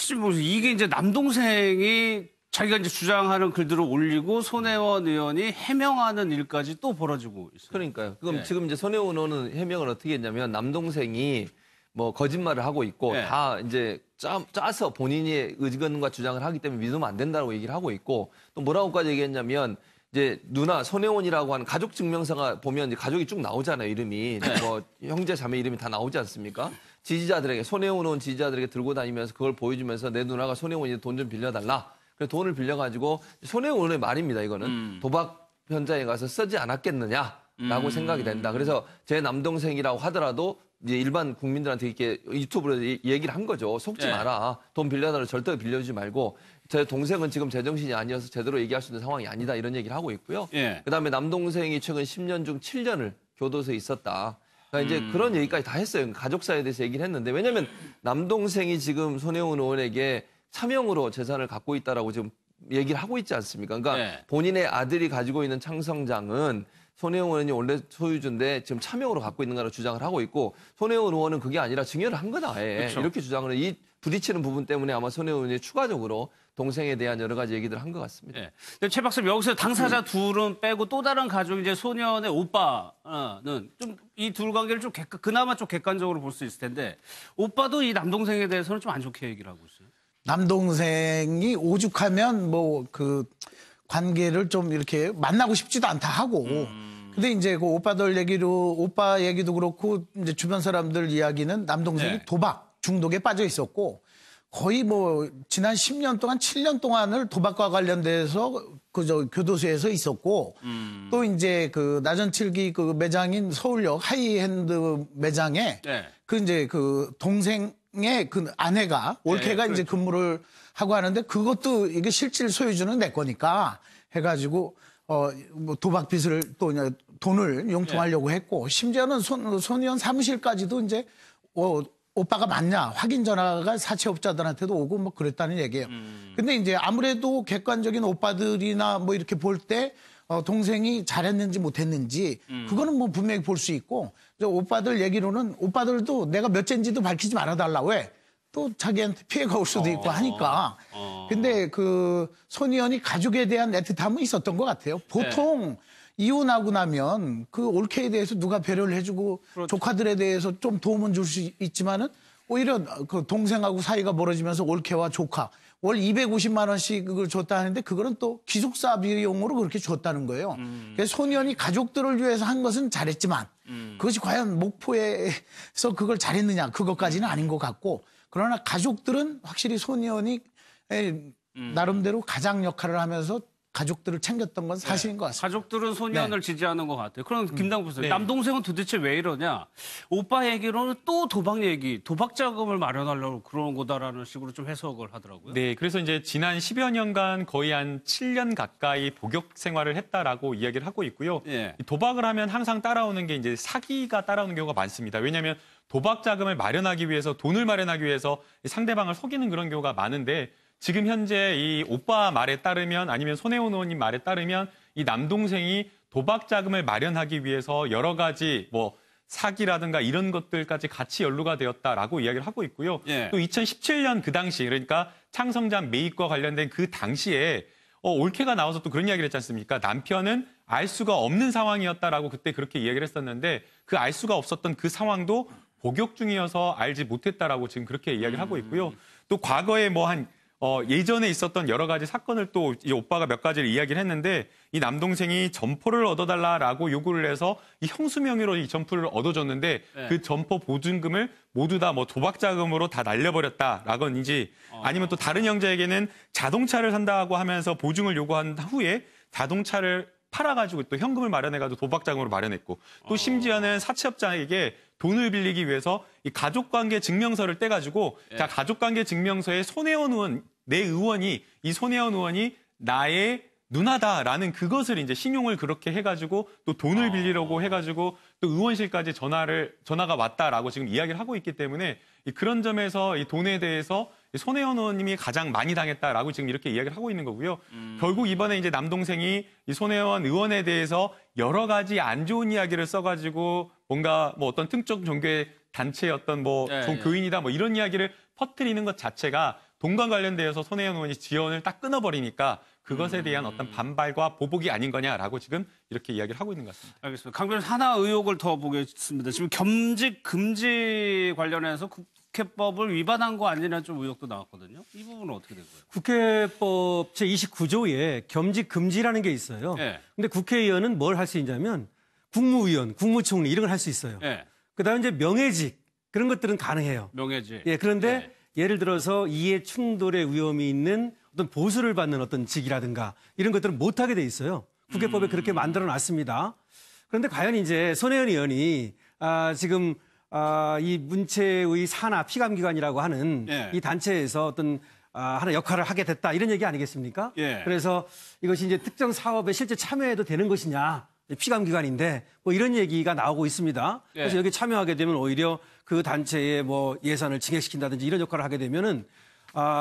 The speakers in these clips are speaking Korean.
혹시 뭐 이게 이제 남동생이 자기가 이제 주장하는 글들을 올리고 손혜원 의원이 해명하는 일까지 또 벌어지고 있어요. 그러니까요. 그럼 네. 지금 이제 손혜원 의원은 해명을 어떻게 했냐면 남동생이 뭐 거짓말을 하고 있고 네. 다 이제 짜서 본인의 의견과 주장을 하기 때문에 믿으면 안 된다고 얘기를 하고 있고 또 뭐라고까지 얘기했냐면 이제 누나 손혜원이라고 하는 가족 증명서가 보면 이제 가족이 쭉 나오잖아요, 이름이. 네. 뭐 형제 자매 이름이 다 나오지 않습니까? 지지자들에게 손혜원 의원 지지자들에게 들고 다니면서 그걸 보여주면서 내 누나가 손혜원이 돈 좀 빌려달라. 그래서 돈을 빌려가지고 손혜원 의원의 말입니다, 이거는. 도박 현장에 가서 쓰지 않았겠느냐라고 생각이 된다. 그래서 제 남동생이라고 하더라도 이제 일반 국민들한테 이렇게 유튜브로 얘기를 한 거죠. 속지 네. 마라. 돈 빌려달라 절대 빌려주지 말고 제 동생은 지금 제정신이 아니어서 제대로 얘기할 수 있는 상황이 아니다. 이런 얘기를 하고 있고요. 예. 그다음에 남동생이 최근 10년 중 7년을 교도소에 있었다. 그러니까 이제 그런 얘기까지 다 했어요. 가족사에 대해서 얘기를 했는데 왜냐하면 남동생이 지금 손혜원 의원에게 사명으로 재산을 갖고 있다라고 지금 얘기를 하고 있지 않습니까? 그러니까 네. 본인의 아들이 가지고 있는 창성장은 손혜원 의원이 원래 소유주인데 지금 차명으로 갖고 있는 거라고 주장을 하고 있고 손혜원 의원은 그게 아니라 증여를 한 거다. 그렇죠. 이렇게 주장을 해. 이 부딪히는 부분 때문에 아마 손혜원 의원이 추가적으로 동생에 대한 여러 가지 얘기들을 한 것 같습니다. 예. 근데 최 박사님 여기서 당사자 둘은 빼고 또 다른 가족 이제 소년의 오빠는 좀 이 둘 관계를 좀 그나마 좀 객관적으로 볼 수 있을 텐데 오빠도 이 남동생에 대해서는 좀 안 좋게 얘기를 하고 있어요. 남동생이 오죽하면 뭐 그 관계를 좀 이렇게 만나고 싶지도 않다 하고. 근데 이제 그 오빠 얘기도 그렇고 이제 주변 사람들 이야기는 남동생이 네. 도박 중독에 빠져 있었고 거의 뭐 지난 10년 동안 7년 동안을 도박과 관련돼서 그저 교도소에서 있었고 또 이제 그 나전칠기 그 매장인 서울역 하이엔드 매장에 네. 그 이제 그 동생의 그 아내가 올케가 그렇죠. 이제 근무를 하고 하는데 그것도 이게 실질 소유주는 내 거니까 해가지고 뭐 도박 빚을 또 돈을 융통하려고 했고 심지어는 손의원 사무실까지도 이제 오빠가 맞냐 확인 전화가 사채업자들한테도 오고 뭐 그랬다는 얘기예요. 근데 이제 아무래도 객관적인 오빠들이나 뭐 이렇게 볼 때 동생이 잘했는지 못했는지 그거는 뭐 분명히 볼 수 있고 오빠들 얘기로는 오빠들도 내가 몇째인지도 밝히지 말아달라. 왜? 또 자기한테 피해가 올 수도 있고 하니까. 근데 그 손의원이 가족에 대한 애틋함은 있었던 것 같아요. 보통 이혼하고 나면 그 올케에 대해서 누가 배려를 해주고 그렇죠. 조카들에 대해서 좀 도움은 줄 수 있지만은 오히려 그 동생하고 사이가 멀어지면서 올케와 조카 월 250만 원씩 그걸 줬다 하는데 그거는 또 기숙사 비용으로 그렇게 줬다는 거예요. 그래서 손의원이 가족들을 위해서 한 것은 잘했지만 그것이 과연 목포에서 그걸 잘했느냐 그것까지는 아닌 것 같고 그러나 가족들은 확실히 손의원이 나름대로 가장 역할을 하면서 가족들을 챙겼던 건 사실인 것 같습니다. 가족들은 소년을 지지하는 것 같아요. 그럼 김당 교수님, 네. 남동생은 도대체 왜 이러냐? 오빠 얘기로는 또 도박 얘기, 도박 자금을 마련하려고 그런 거다라는 식으로 좀 해석을 하더라고요. 네, 그래서 이제 지난 10여 년간 거의 한 7년 가까이 복역 생활을 했다라고 이야기를 하고 있고요. 예. 도박을 하면 항상 따라오는 게 이제 사기가 따라오는 경우가 많습니다. 왜냐하면 도박 자금을 마련하기 위해서 돈을 마련하기 위해서 상대방을 속이는 그런 경우가 많은데 지금 현재 이 오빠 말에 따르면 아니면 손혜원 의원님 말에 따르면 이 남동생이 도박 자금을 마련하기 위해서 여러 가지 뭐 사기라든가 이런 것들까지 같이 연루가 되었다라고 이야기를 하고 있고요. 예. 또 2017년 그 당시 그러니까 창성장 매입과 관련된 그 당시에 올케가 나와서 또 그런 이야기를 했지 않습니까? 남편은 알 수가 없는 상황이었다라고 그때 그렇게 이야기를 했었는데 그 알 수가 없었던 그 상황도 복역 중이어서 알지 못했다라고 지금 그렇게 이야기를 하고 있고요. 또 과거에 뭐 예전에 있었던 여러 가지 사건을 또 이 오빠가 몇 가지를 이야기를 했는데 이 남동생이 점포를 얻어달라라고 요구를 해서 이 형수 명의로 이 점포를 얻어줬는데 그 점포 보증금을 모두 다 뭐 도박 자금으로 다 날려버렸다라건지 아니면 또 다른 형제에게는 자동차를 산다고 하면서 보증을 요구한 후에 자동차를 팔아가지고 또 현금을 마련해가지고 도박 자금으로 마련했고 또 심지어는 사채업자에게 돈을 빌리기 위해서 이 가족관계 증명서를 떼가지고 자 가족관계 증명서에 손혜원 의원 내 의원이 이 손혜원 의원이 나의 누나다라는 그것을 이제 신용을 그렇게 해가지고 또 돈을 빌리려고 해가지고 또 의원실까지 전화가 왔다라고 지금 이야기를 하고 있기 때문에 그런 점에서 이 돈에 대해서 손혜원 의원님이 가장 많이 당했다라고 지금 이렇게 이야기를 하고 있는 거고요. 결국 이번에 이제 남동생이 이 손혜원 의원에 대해서 여러 가지 안 좋은 이야기를 써가지고 뭔가 뭐 어떤 특정 종교의 단체의 어떤 뭐 교인이다 뭐 이런 이야기를 퍼뜨리는 것 자체가 돈과 관련되어서 손혜원 의원이 지원을 딱 끊어버리니까 그것에 대한 어떤 반발과 보복이 아닌 거냐라고 지금 이렇게 이야기를 하고 있는 것 같습니다. 알겠습니다. 강 변호사 하나 의혹을 더 보겠습니다. 지금 겸직 금지 관련해서 국회법을 위반한 거 아니냐는 좀 의혹도 나왔거든요. 이 부분은 어떻게 된 거예요? 국회법 제29조에 겸직 금지라는 게 있어요. 네. 근데 국회의원은 뭘 할 수 있냐면 국무위원, 국무총리 이런 걸 할 수 있어요. 네. 그다음에 이제 명예직 그런 것들은 가능해요. 명예직. 예, 그런데 네. 예를 들어서 이해 충돌의 위험이 있는 어떤 보수를 받는 어떤 직이라든가 이런 것들은 못하게 돼 있어요. 국회법에 그렇게 만들어 놨습니다. 그런데 과연 이제 손혜원 의원이 지금 이 문체의 산하 피감기관이라고 하는 예. 이 단체에서 어떤 하나 역할을 하게 됐다 이런 얘기 아니겠습니까? 예. 그래서 이것이 이제 특정 사업에 실제 참여해도 되는 것이냐 피감기관인데 뭐 이런 얘기가 나오고 있습니다. 예. 그래서 여기 참여하게 되면 오히려 그 단체의 뭐 예산을 증액시킨다든지 이런 역할을 하게 되면은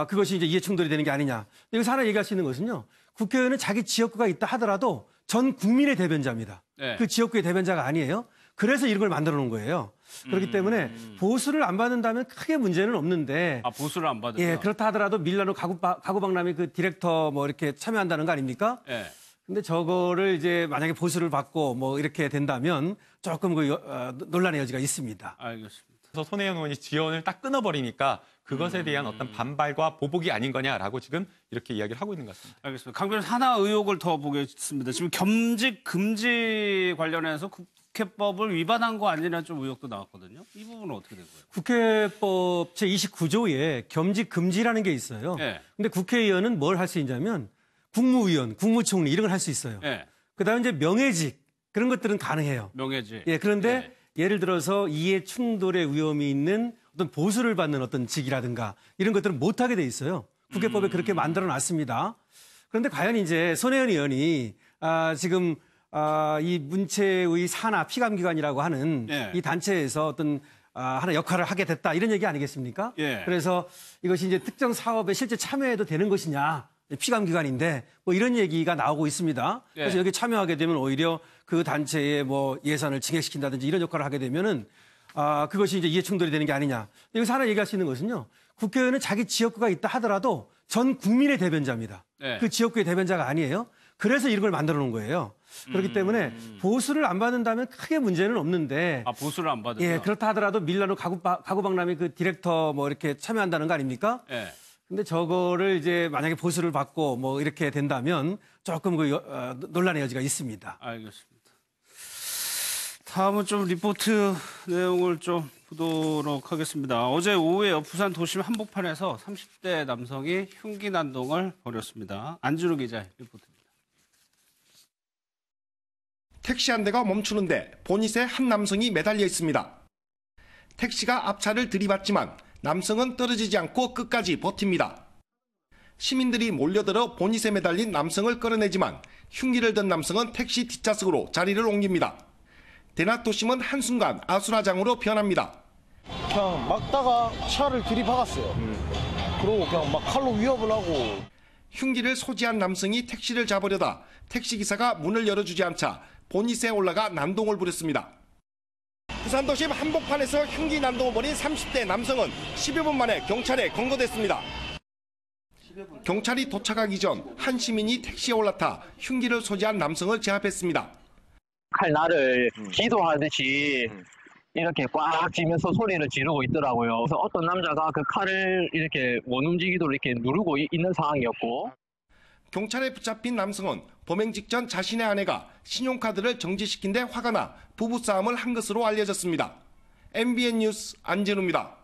그것이 이제 이해 충돌이 되는 게 아니냐. 여기서 하나 얘기할 수 있는 것은요. 국회의원은 자기 지역구가 있다 하더라도 전 국민의 대변자입니다. 네. 그 지역구의 대변자가 아니에요. 그래서 이런 걸 만들어 놓은 거예요. 그렇기 때문에 보수를 안 받는다면 크게 문제는 없는데 보수를 안 받으면. 예, 그렇다 하더라도 밀라노 가구박람회 그 디렉터 뭐 이렇게 참여한다는 거 아닙니까? 예. 근데 저거를 이제 만약에 보수를 받고 뭐 이렇게 된다면 조금 논란의 여지가 있습니다. 알겠습니다. 그래서 손혜원 의원이 지원을 딱 끊어버리니까 그것에 대한 어떤 반발과 보복이 아닌 거냐라고 지금 이렇게 이야기를 하고 있는 것 같습니다. 알겠습니다. 강 변호사 하나 의혹을 더 보겠습니다. 지금 겸직 금지 관련해서 국회법을 위반한 거 아니냐는 좀 의혹도 나왔거든요. 이 부분은 어떻게 된 거예요? 국회법 제29조에 겸직 금지라는 게 있어요. 네. 근데 국회의원은 뭘 할 수 있냐면 국무위원, 국무총리 이런 걸 할 수 있어요. 예. 그다음에 이제 명예직 그런 것들은 가능해요. 명예직. 예, 그런데 네. 예를 들어서 이해 충돌의 위험이 있는 어떤 보수를 받는 어떤 직이라든가 이런 것들은 못하게 돼 있어요. 국회법에 그렇게 만들어 놨습니다. 그런데 과연 이제 손혜원 의원이 지금 이 문체의 산하 피감기관이라고 하는 네. 이 단체에서 어떤 하나 역할을 하게 됐다 이런 얘기 아니겠습니까? 예. 그래서 이것이 이제 특정 사업에 실제 참여해도 되는 것이냐 피감기관인데 뭐 이런 얘기가 나오고 있습니다. 그래서 예. 여기 참여하게 되면 오히려 그 단체의 뭐 예산을 증액시킨다든지 이런 역할을 하게 되면은 그것이 이제 이해 충돌이 되는 게 아니냐. 여기서 하나 얘기할 수 있는 것은요. 국회의원은 자기 지역구가 있다 하더라도 전 국민의 대변자입니다. 네. 그 지역구의 대변자가 아니에요. 그래서 이런 걸 만들어 놓은 거예요. 그렇기 때문에 보수를 안 받는다면 크게 문제는 없는데 보수를 안 받으면. 예, 그렇다 하더라도 밀라노 가구박람회 그 디렉터 뭐 이렇게 참여한다는 거 아닙니까? 예. 근데 저거를 이제 만약에 보수를 받고 뭐 이렇게 된다면 조금 논란의 여지가 있습니다. 알겠습니다. 다음은 좀 리포트 내용을 좀 보도록 하겠습니다. 어제 오후에 부산 도심 한복판에서 30대 남성이 흉기 난동을 벌였습니다. 안준우 기자의 리포트입니다. 택시 한 대가 멈추는데 보닛에 한 남성이 매달려 있습니다. 택시가 앞차를 들이받지만 남성은 떨어지지 않고 끝까지 버팁니다. 시민들이 몰려들어 보닛에 매달린 남성을 끌어내지만 흉기를 든 남성은 택시 뒷좌석으로 자리를 옮깁니다. 대낮도심은 한순간 아수라장으로 변합니다. 그냥 막다가 차를 들이박았어요. 그러고 그냥 막 칼로 위협을 하고. 흉기를 소지한 남성이 택시를 잡으려다 택시기사가 문을 열어주지 않자 보닛에 올라가 난동을 부렸습니다. 부산도심 한복판에서 흉기 난동을 벌인 30대 남성은 10여 분 만에 경찰에 검거됐습니다. 경찰이 도착하기 전 한 시민이 택시에 올라타 흉기를 소지한 남성을 제압했습니다. 칼날을 기도하듯이 이렇게 꽉 쥐면서 소리를 지르고 있더라고요. 그래서 어떤 남자가 그 칼을 이렇게 못 움직이도록 이렇게 누르고 있는 상황이었고. 경찰에 붙잡힌 남성은 범행 직전 자신의 아내가 신용카드를 정지시킨 데 화가 나 부부싸움을 한 것으로 알려졌습니다. MBN 뉴스 안진우입니다.